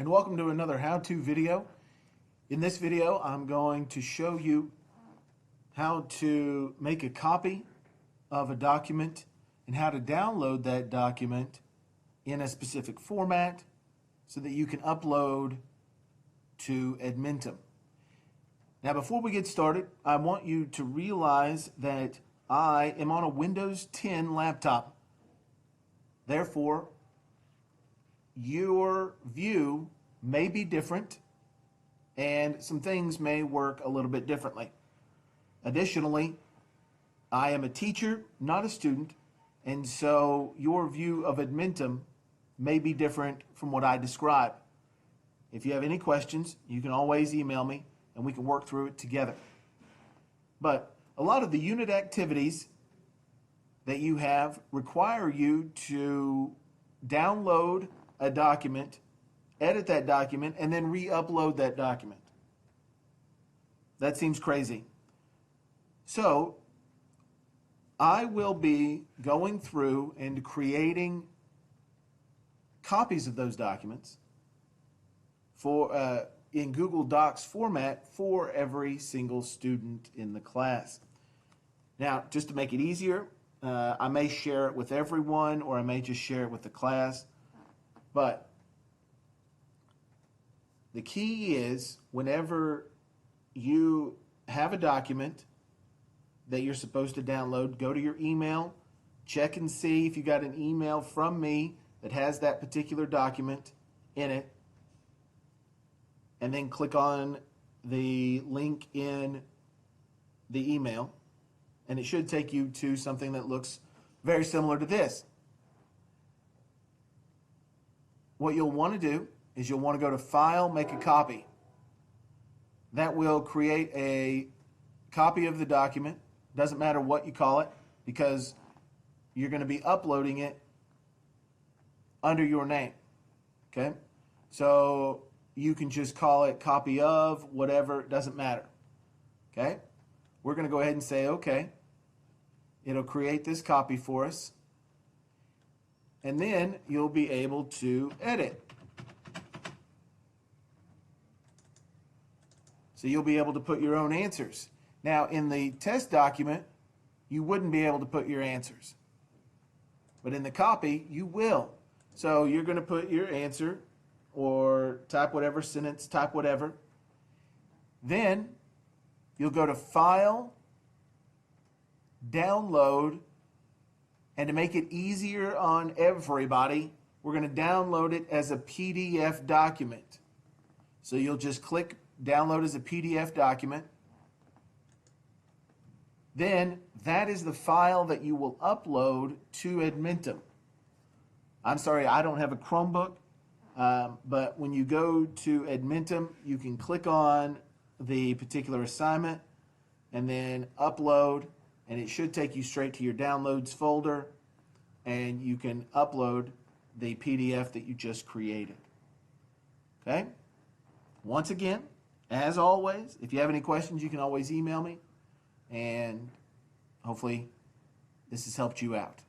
and welcome to another how-to video. In this video, I'm going to show you how to make a copy of a document and how to download that document in a specific format so that you can upload to Edmentum. Now, before we get started, I want you to realize that I am on a Windows 10 laptop. Therefore, your view may be different and some things may work a little bit differently. Additionally, I am a teacher, not a student, and so your view of Edmentum may be different from what I describe. If you have any questions, you can always email me and we can work through it together. But a lot of the unit activities that you have require you to download a document, edit that document, and then re-upload that document. That seems crazy. So I will be going through and creating copies of those documents for in Google Docs format for every single student in the class. Now, just to make it easier, I may share it with everyone or I may just share it with the class. But the key is whenever you have a document that you're supposed to download, go to your email, check and see if you got an email from me that has that particular document in it, and then click on the link in the email, and it should take you to something that looks very similar to this. What you'll want to do is you'll want to go to File, Make a Copy. That will create a copy of the document. Doesn't matter what you call it because you're going to be uploading it under your name. Okay? So you can just call it copy of, whatever, it doesn't matter. Okay? We're going to go ahead and say okay. It'll create this copy for us. And then you'll be able to edit. So you'll be able to put your own answers. Now, in the test document, you wouldn't be able to put your answers. But in the copy, you will. So you're going to put your answer or type whatever sentence, type whatever. Then you'll go to File, Download, and to make it easier on everybody, we're going to download it as a PDF document. So you'll just click Download as a PDF document. Then that is the file that you will upload to Edmentum. I'm sorry, I don't have a Chromebook, but when you go to Edmentum, you can click on the particular assignment and then upload, and it should take you straight to your downloads folder, and you can upload the PDF that you just created. Okay? Once again, as always, if you have any questions, you can always email me, and hopefully this has helped you out.